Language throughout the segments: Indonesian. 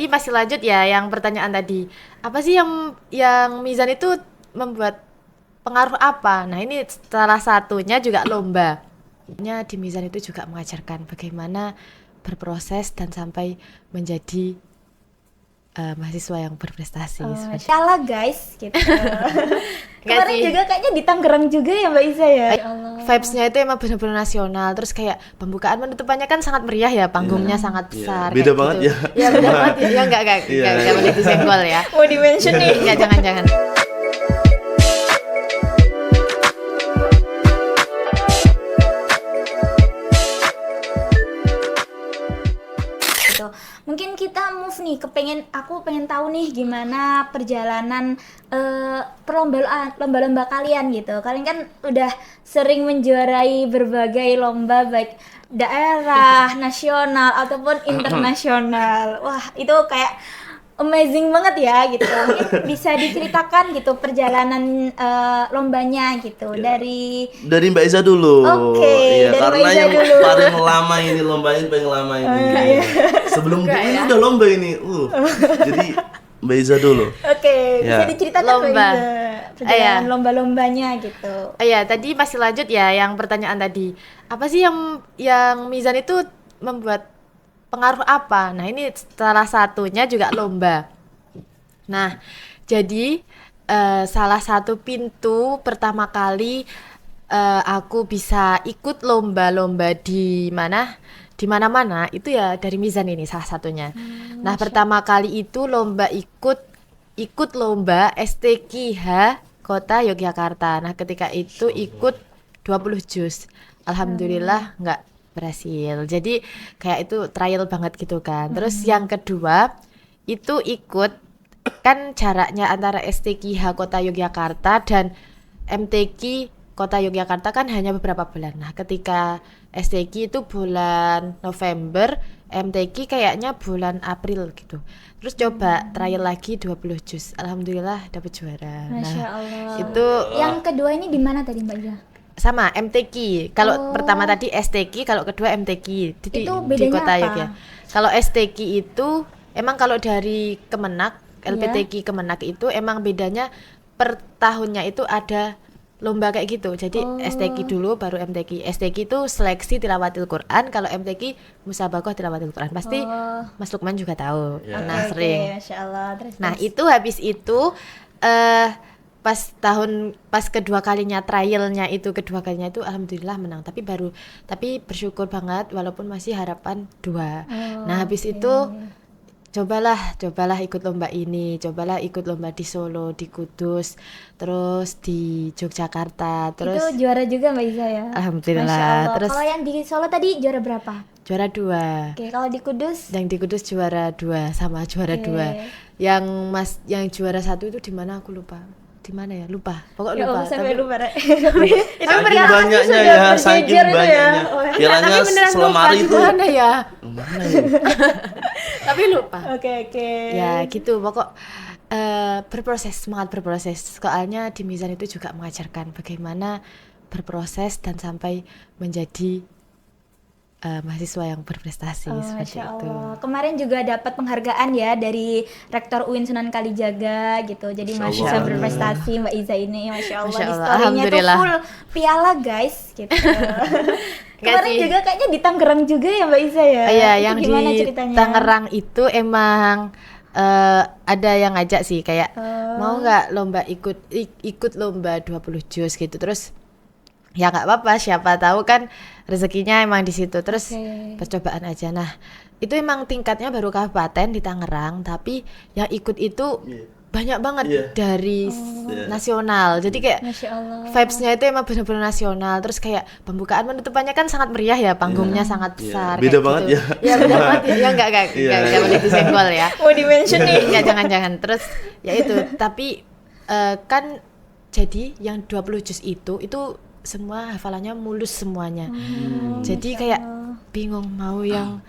Ini masih lanjut ya yang pertanyaan tadi. Apa sih yang mizan itu membuat pengaruh apa? Nah, ini salah satunya juga lomba. Di mizan itu juga mengajarkan bagaimana berproses dan sampai menjadi mahasiswa yang berprestasi. Masya Allah guys gitu. Nggak Kemarin sih. juga kayaknya di Tangerang juga ya Mbak Isa ya. Ya Allah. Vibes-nya itu emang benar-benar nasional. Terus kayak pembukaan penutupannya kan sangat meriah ya, panggungnya sangat besar. Beda kayak banget gitu. ya. Ya beda banget ya. Ya enggak Iya. boleh disenggol ya. Mau di mention nih. Enggak, jangan. Gitu. Mungkin kita move nih aku pengen tahu nih gimana perjalanan lomba-lomba kalian gitu. Kalian kan udah sering menjuarai berbagai lomba baik daerah, nasional ataupun internasional. Wah, itu kayak amazing banget ya gitu. Mungkin bisa diceritakan gitu perjalanan lombanya gitu Dari Mbak Iza dulu. Oke, Iya, dari karena Mbak Iza yang dulu. paling lama ini lomba ini paling lama ini. Sebelum Bu ini udah lomba ini. Jadi Mbak Iza dulu. Oke, bisa Ya. diceritakan Lomba. Mbak Iza perjalanan Iya. lomba-lombanya gitu. Iya, tadi masih lanjut ya yang pertanyaan tadi. Apa sih yang mizan itu membuat pengaruh apa? Nah, ini salah satunya juga lomba. Nah, jadi salah satu pintu pertama kali aku bisa ikut lomba-lomba di mana-mana itu ya dari mizan ini salah satunya. Nah, pertama kali itu ikut lomba STQH Kota Yogyakarta. Nah, ketika itu ikut 20 juz. Alhamdulillah nggak berhasil. Jadi kayak itu trial banget gitu kan. Terus yang kedua itu ikut, kan jaraknya antara STQH Kota Yogyakarta dan MTQ Kota Yogyakarta kan hanya beberapa bulan. Nah, ketika STQ itu bulan November, MTQ kayaknya bulan April gitu. Terus coba trial lagi 20 juz. Alhamdulillah dapet juara. Masya Nah, Allah. itu Yang kedua ini di mana tadi Mbak Iza? sama MTQ. Kalau pertama tadi STQ, kalau kedua MTQ di Itu di bedanya Kota apa? Yogyakarta. Kalau STQ itu emang kalau dari Kemenak, LPTQ Kemenak itu emang bedanya per tahunnya itu ada lomba kayak gitu. Jadi STQ dulu baru MTQ. STQ itu seleksi tilawatil Quran, kalau MTQ musabaqah tilawatil Quran. Pasti Mas Lukman juga tahu. Nah, Oke, sering. Masya Allah. Terus, Nah, itu habis itu pas kedua kalinya alhamdulillah menang, tapi bersyukur banget walaupun masih harapan 2. Nah, habis itu cobalah ikut lomba ini, cobalah ikut lomba di Solo, di Kudus, terus di Yogyakarta, terus itu juara juga Mbak Iza ya? alhamdulillah. Masya Allah. Terus Kalau yang di Solo tadi juara berapa? juara 2. Oke, kalau di Kudus? Yang di Kudus juara 2 sama juara 2. Yang juara 1 itu di mana aku lupa. Di mana ya? Lupa. Pokoknya Ya lupa. Allah, sampai Tapi lupa. Rek. Saking banyaknya ya, saking banyaknya. Kiranya tapi beneran selemari lupa itu. di mana ya? Mana ya? Tapi lupa. Oke. Ya gitu, pokok semangat berproses. Soalnya di mizan itu juga mengajarkan bagaimana berproses dan sampai menjadi mahasiswa yang berprestasi seperti Masya itu. Allah. Kemarin juga dapat penghargaan ya dari Rektor UIN Sunan Kalijaga gitu. Jadi mahasiswa berprestasi Mbak Iza ini, Masya Allah. Masya Di Allah, story-nya tuh alhamdulillah. full piala guys gitu. Kemarin sih. juga kayaknya di Tangerang juga ya Mbak Iza ya. Iya, Itu yang gimana di ceritanya? Tangerang itu emang ada yang ngajak sih kayak mau nggak lomba ikut lomba 20 juz gitu. Terus ya nggak apa-apa, siapa tahu kan rezekinya emang di situ. Terus percobaan aja. Nah, itu emang tingkatnya baru kabupaten di Tangerang, tapi yang ikut itu banyak banget dari nasional. Jadi kayak Masya Allah. vibes-nya itu emang benar-benar nasional. Terus kayak pembukaan penutupannya kan sangat meriah ya, panggungnya sangat besar. Beda kayak banget gitu. ya. Ya beda banget ya. Ya enggak boleh disenggol ya. Mau di mention nih. Ya jangan. Terus ya itu, tapi kan jadi yang 20 juz itu semua hafalannya mulus semuanya. Jadi kayak bingung mau yang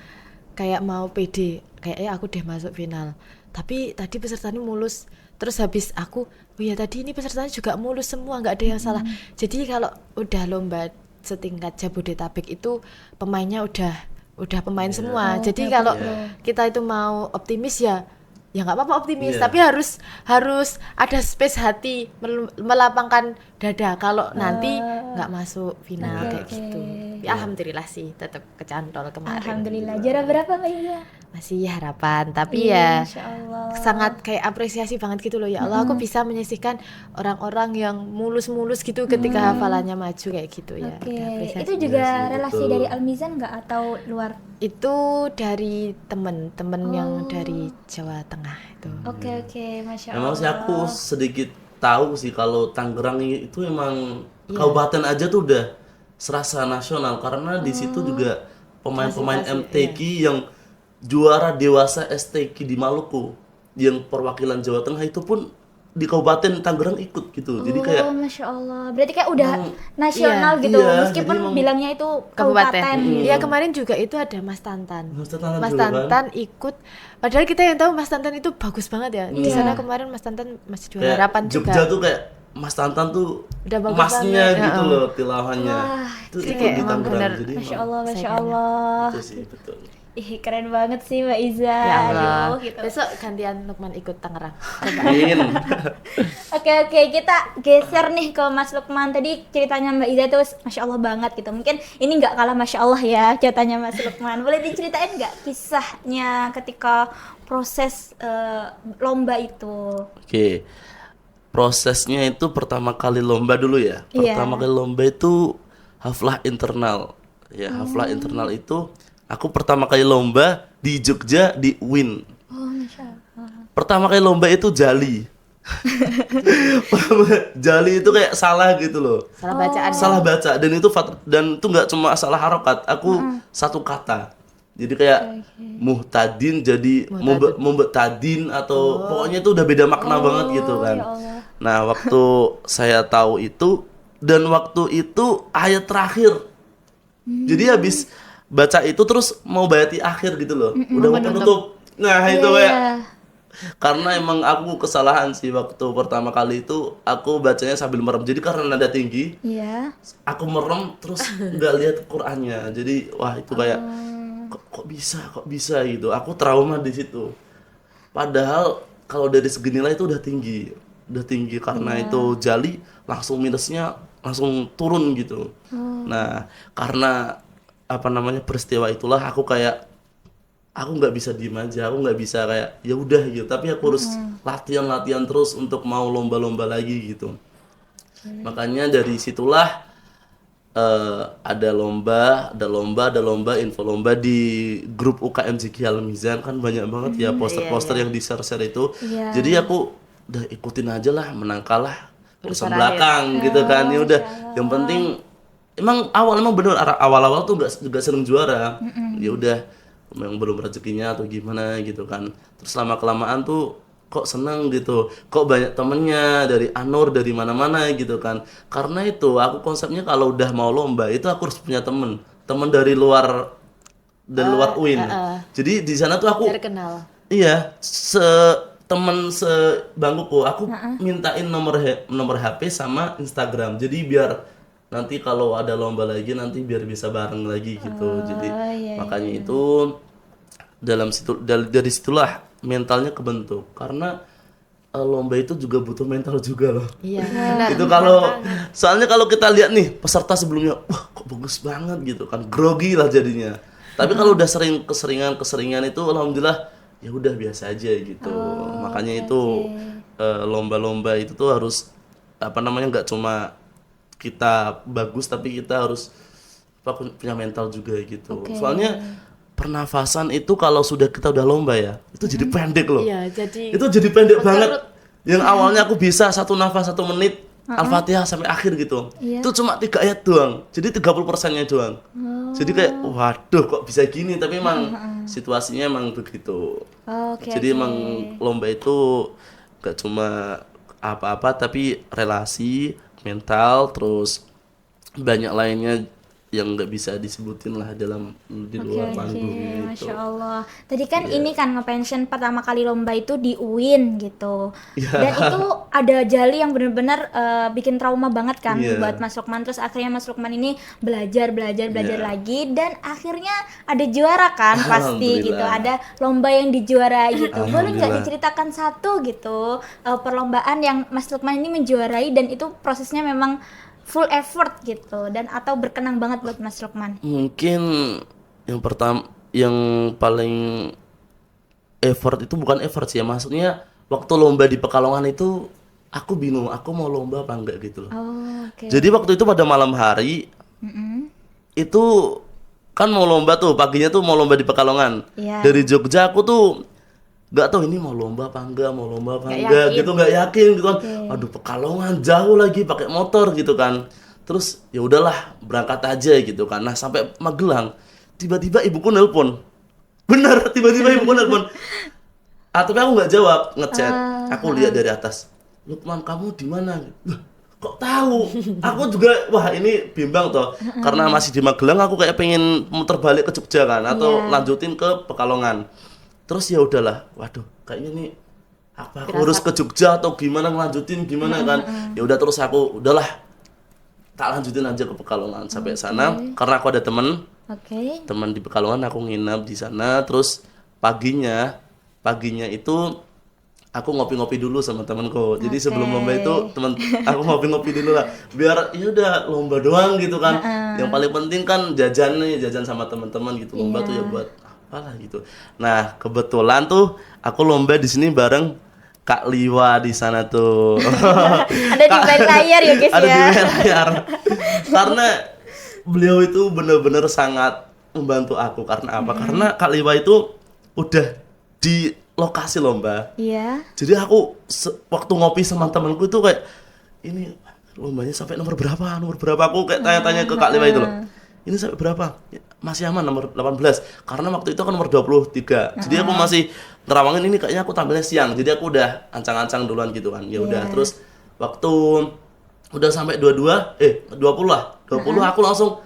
kayak mau pede, kayak aku deh masuk final. Tapi tadi pesertanya mulus. Terus habis aku, oh ya tadi ini pesertanya juga mulus semua, nggak ada yang salah. Jadi kalau udah lomba setingkat Jabodetabek itu pemainnya udah udah pemain semua. Jadi kalau kita itu mau optimis ya nggak apa-apa optimis, tapi harus ada space hati melapangkan dada kalau nanti nggak masuk final kayak gitu. Ya, alhamdulillah sih tetap kecantol kemarin. Alhamdulillah. Juara berapa Mbak Iza? Masih harapan, tapi Iya, ya Masya Allah. sangat kayak apresiasi banget gitu loh, ya Allah aku bisa menyisihkan orang-orang yang mulus-mulus gitu ketika hafalannya maju kayak gitu ya. Oke, Udah apresiasi. itu juga Iya sih, relasi betul. dari Al-Mizan nggak atau luar? Itu dari temen yang dari Jawa Tengah itu. Oke, Masya Allah. Emang sih aku sedikit tahu sih kalau Tangerang itu emang kabupaten aja tuh udah serasa nasional karena di situ juga pemain-pemain MTQ yang juara dewasa STQ di Maluku yang perwakilan Jawa Tengah itu pun di Kabupaten Tangerang ikut gitu. Jadi kayak Masya Allah. Berarti kayak udah nasional gitu, iya, meskipun jadi emang bilangnya itu Kabupaten. kabupaten. Iya, kemarin juga itu ada Mas Tantan. Mas Tantan Mas juga kan? Tantan ikut. Padahal kita yang tahu Mas Tantan itu bagus banget ya. Di sana kemarin Mas Tantan masih juara kayak harapan Jogja juga. tuh kayak Mas Tantan tuh Udah bagus emasnya banget, gitu loh tilahannya. Itu jadi ikut kayak di emang Tangerang. bener. Jadi Masya emang Allah, Masya Sayangnya. Allah. itu sih betul. Ih, keren banget sih Mbak Iza. Ya Allah. Aduh, gitu. Besok gantian Lukman ikut Tangerang. Amin. Oke, kita geser nih ke Mas Lukman. Tadi ceritanya Mbak Iza tuh Masya Allah banget gitu. Mungkin ini nggak kalah Masya Allah ya ceritanya Mas Lukman. Boleh diceritain nggak kisahnya ketika proses lomba itu? Oke. Prosesnya itu pertama kali lomba dulu ya. Iya. Pertama kali lomba itu haflah internal. Ya, haflah internal itu aku pertama kali lomba di Jogja di UIN. Oh, Masya Allah. Pertama kali lomba itu jali. Jali itu kayak salah gitu loh. Salah bacaan. Salah baca dan itu nggak cuma salah harokat. Aku satu kata. Jadi kayak muhtadin jadi mumbetadin atau pokoknya itu udah beda makna banget gitu kan. ya Allah. Nah, waktu saya tahu itu dan waktu itu ayat terakhir. Jadi habis baca itu terus mau bayati akhir gitu loh. Udah mau penutup. Nah, itu kayak karena emang aku kesalahan sih waktu pertama kali itu aku bacanya sambil merem. Jadi karena nada tinggi, Iya. aku merem terus nggak lihat Qur'annya. Jadi wah itu kayak kok bisa gitu. Aku trauma di situ. Padahal kalau dari segi nilai itu udah tinggi karena itu jali langsung minusnya langsung turun gitu. Nah karena peristiwa itulah aku nggak bisa diem aja, aku nggak bisa kayak ya udah gitu, tapi aku harus latihan terus untuk mau lomba-lomba lagi gitu. Makanya dari situlah ada lomba, info lomba di grup UKM Ziki Al-Mizan kan banyak banget ya poster-poster yang di-share itu. Iya. Jadi aku udah ikutin aja lah, menang kalah urusan belakang gitu kan. Ya udah, yang penting emang bener awal-awal tuh nggak sering juara. Ya udah, memang belum rezekinya atau gimana gitu kan. Terus lama kelamaan tuh kok seneng gitu, kok banyak temennya dari Anur dari mana-mana gitu kan. Karena itu aku konsepnya kalau udah mau lomba itu aku harus punya temen dari luar UIN. Jadi di sana tuh aku Terkenal. iya temen sebangkuku aku mintain nomor HP sama Instagram. Jadi biar nanti kalau ada lomba lagi nanti biar bisa bareng lagi gitu. Jadi makanya itu dari situlah mentalnya kebentuk karena lomba itu juga butuh mental juga loh. Iya, benar. Itu soalnya kalau kita lihat nih peserta sebelumnya, wah kok bagus banget gitu kan, grogi lah jadinya. Tapi kalau udah keseringan itu alhamdulillah ya udah biasa aja gitu. Makanya itu lomba-lomba itu tuh harus nggak cuma kita bagus tapi kita harus punya mental juga gitu. Soalnya pernafasan itu kalau kita udah lomba ya, itu jadi pendek loh. Iya, jadi Itu jadi pendek banget. Yang awalnya aku bisa satu nafas 1 menit, Al-Fatihah sampai akhir gitu. Itu cuma 3 ayat doang. Jadi 30%-nya doang. Jadi kayak waduh kok bisa gini, tapi emang situasinya emang begitu. Jadi emang lomba itu gak cuma apa-apa tapi relasi, mental, terus banyak lainnya yang nggak bisa disebutin lah di luar panggung gitu. Masya Allah. Tadi kan ini kan nge-pension pertama kali lomba itu di UIN gitu. Dan itu ada jali yang benar-benar bikin trauma banget kan buat Mas Lukman. Terus akhirnya Mas Lukman ini belajar lagi dan akhirnya ada juara kan pasti gitu. Ada lomba yang dijuarai gitu. Boleh nggak diceritakan satu gitu perlombaan yang Mas Lukman ini menjuarai dan itu prosesnya memang full effort gitu dan atau berkenang banget buat Mas Lukman? Mungkin yang pertama, yang paling effort itu bukan effort sih ya, maksudnya waktu lomba di Pekalongan itu aku bingung, aku mau lomba apa enggak gitu loh. Jadi waktu itu pada malam hari itu kan mau lomba tuh, paginya tuh mau lomba di Pekalongan. Dari Jogja aku tuh nggak tahu ini mau lomba apa enggak gitu, nggak yakin gitu kan. Aduh, Pekalongan jauh lagi pakai motor gitu kan. Terus ya udahlah berangkat aja gitu kan. Nah sampai Magelang tiba-tiba ibuku nelpon. Bener, tiba-tiba ibuku nelpon. Tapi aku nggak jawab, ngechat. Aku lihat dari atas, Lukman kamu di mana? Kok tahu? Aku juga wah ini bimbang toh. Karena masih di Magelang aku kayak pengen muter balik ke Jogja kan atau lanjutin ke Pekalongan. Terus ya udahlah, waduh, kayaknya nih apa aku harus ke Jogja atau gimana ngelanjutin gimana kan? Ya udah terus aku udahlah tak lanjutin aja ke Pekalongan sampai sana karena aku ada teman di Pekalongan, aku nginap di sana. Terus paginya itu aku ngopi-ngopi dulu sama temanku. Jadi sebelum lomba itu aku ngopi-ngopi dulu lah biar ya udah lomba doang gitu kan. Yang paling penting kan jajan sama teman-teman gitu. Lomba tuh ya buat apalah gitu. Nah, kebetulan tuh aku lomba di sini bareng Kak Liwa di sana tuh. Ada di balik layar ya, guys ya. Ada di balik layar. Karena beliau itu benar-benar sangat membantu aku. Karena apa? Karena Kak Liwa itu udah di lokasi lomba. Jadi aku waktu ngopi sama temanku itu kayak ini lombanya sampai nomor berapa? Aku kayak tanya-tanya ke Kak Liwa itu loh. Ini sampai berapa? Masih aman nomor 18. Karena waktu itu kan nomor 23. Jadi aku masih nerawangin ini kayaknya aku tampilnya siang. Jadi aku udah ancang-ancang duluan gitu kan. Ya udah terus waktu udah sampai 20 lah. 20 aku langsung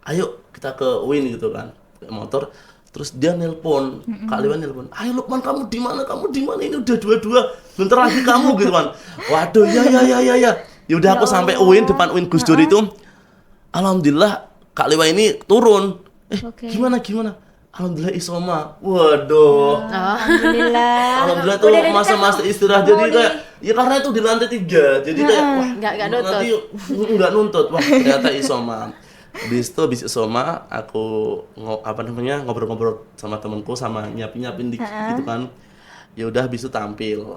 ayo kita ke UIN gitu kan. Pakai motor. Terus dia nelpon, Kak Liwan nelpon. Ayo Lukman kamu di mana? Ini udah 22. Bentar lagi kamu gitu kan. Waduh, ya. Ya udah aku sampai UIN, depan UIN Gus Dur itu. Alhamdulillah Kak Liwa ini turun. Gimana? Alhamdulillah isoma. Waduh. Alhamdulillah tuh masa-masa istirahat. Jadi kayak ya karena itu di lantai 3. Jadi kayak wah nggak nuntut. Nanti nggak nuntut. Wah, ternyata isoma. Habis isoma aku ngobrol-ngobrol sama temanku sama nyiapin dikit gitu kan. Ya udah habis itu tampil.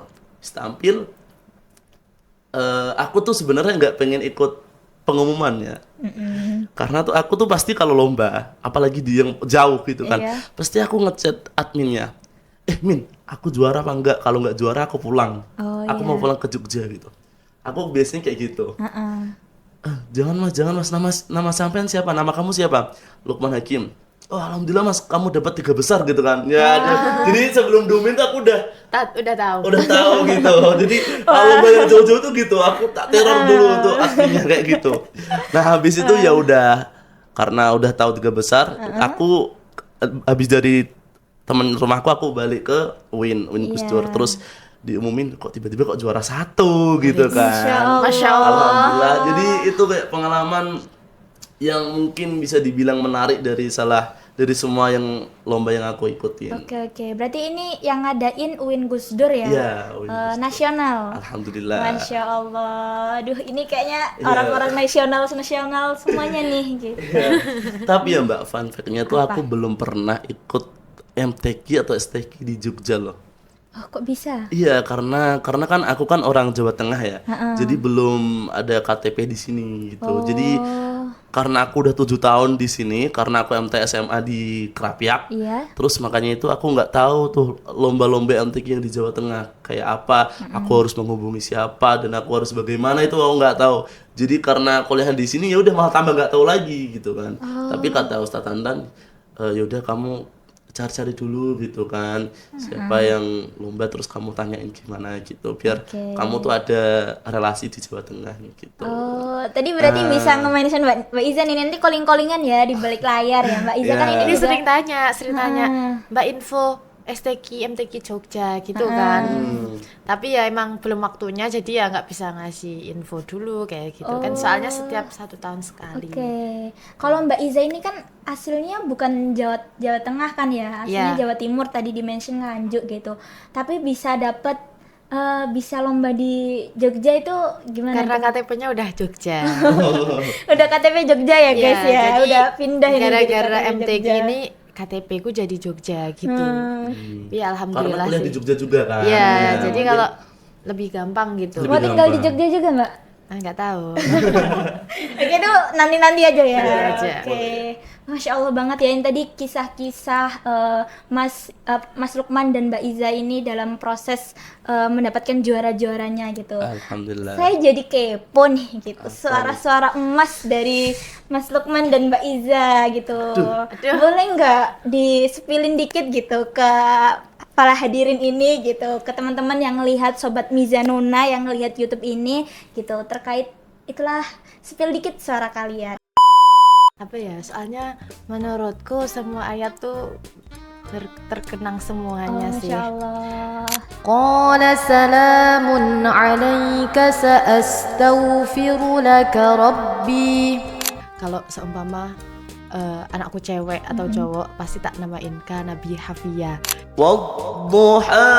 Aku tuh sebenarnya nggak pengen ikut pengumumannya. Karena tuh aku tuh pasti kalau lomba, apalagi di yang jauh gitu kan, pasti aku ngechat adminnya. Min, aku juara apa enggak? Kalau enggak juara aku pulang. Aku mau pulang ke Jogja gitu. Aku biasanya kayak gitu. Jangan mas, nama sampean siapa? Nama kamu siapa? Lukman Hakim. Oh alhamdulillah mas, kamu dapat 3 besar gitu kan. Ya, jadi sebelum domain tuh aku udah tahu gitu. Jadi kalau banyak jauh-jauh tuh gitu, aku tak teror dulu tuh aslinya kayak gitu. Nah habis itu ya udah, karena udah tahu 3 besar, aku habis dari teman rumahku aku balik ke UIN Gus Dur. Terus diumumin kok tiba-tiba kok juara 1 gitu kan. Masya Allah. Alhamdulillah. Jadi itu kayak pengalaman yang mungkin bisa dibilang menarik dari semua yang lomba yang aku ikutin. Oke. Berarti ini yang ngadain UIN Gus Dur ya? Iya, UIN Gus Dur. Nasional. Alhamdulillah. Masya Allah. Aduh, ini kayaknya orang-orang nasional semuanya nih gitu. Tapi ya Mbak, fun fact-nya tuh aku belum pernah ikut MTQ atau STQ di Jogja loh. Oh, kok bisa? Iya, karena kan aku kan orang Jawa Tengah ya. Jadi belum ada KTP di sini gitu. Jadi karena aku udah 7 tahun di sini, karena aku MT SMA di Krapiak. Terus makanya itu aku nggak tahu tuh lomba-lomba MTQ yang di Jawa Tengah kayak apa. Aku harus menghubungi siapa dan aku harus bagaimana itu aku nggak tahu. Jadi karena kuliah di sini ya udah malah tambah nggak tahu lagi gitu kan. Tapi kata Ustadz Tantan, ya udah kamu cari-cari dulu gitu kan, siapa yang lomba terus kamu tanyain gimana gitu, biar Oke. kamu tuh ada relasi di Jawa Tengah gitu. Oh, tadi berarti bisa nge-mention Mbak Izan ini nanti calling-callingan ya di balik layar ya Mbak Izan kan Iya. ini Ini juga sering tanya, Mbak info STQ, MTQ Jogja gitu kan. Tapi ya emang belum waktunya, jadi ya nggak bisa ngasih info dulu kayak gitu kan. Soalnya setiap 1 tahun sekali. Oke. Kalau Mbak Iza ini kan aslinya bukan Jawa Tengah kan ya, aslinya Iya. Jawa Timur tadi di-mention Nganjuk gitu. Tapi bisa dapat bisa lomba di Jogja itu gimana? Karena tuh? KTP-nya udah Jogja. Udah KTP Jogja ya guys ya, jadi udah pindah ini jadi gara-gara KTP MTQ Jogja. ini KTP ku jadi Jogja gitu. Ya Karena alhamdulillah kuliah sih. di Jogja juga kan. Iya, Ya, jadi mungkin- kalau lebih gampang gitu. Lebih Mau tinggal di gampang. Jogja juga Mbak? Nggak tahu. Oke itu nanti aja ya. Nanti aja. Oke, Masya Allah banget ya ini tadi kisah-kisah Mas Lukman dan Mbak Iza ini dalam proses mendapatkan juara-juaranya gitu. Alhamdulillah. Saya jadi kepo nih gitu suara-suara emas dari Mas Lukman dan Mbak Iza gitu. Aduh. Boleh nggak di-spillin dikit gitu ke para hadirin ini gitu, ke teman-teman yang ngelihat Sobat Mizanuna yang ngelihat YouTube ini gitu terkait itulah spill dikit suara kalian. Apa ya? Soalnya menurutku semua ayat tuh terkenang semuanya sih. Masya Allah. Qala salamun alaika sa'astaghfiru laka rabbi. Kalau seumpama anakku cewek atau cowok pasti tak namain Ka Nabi Hafia. والضحى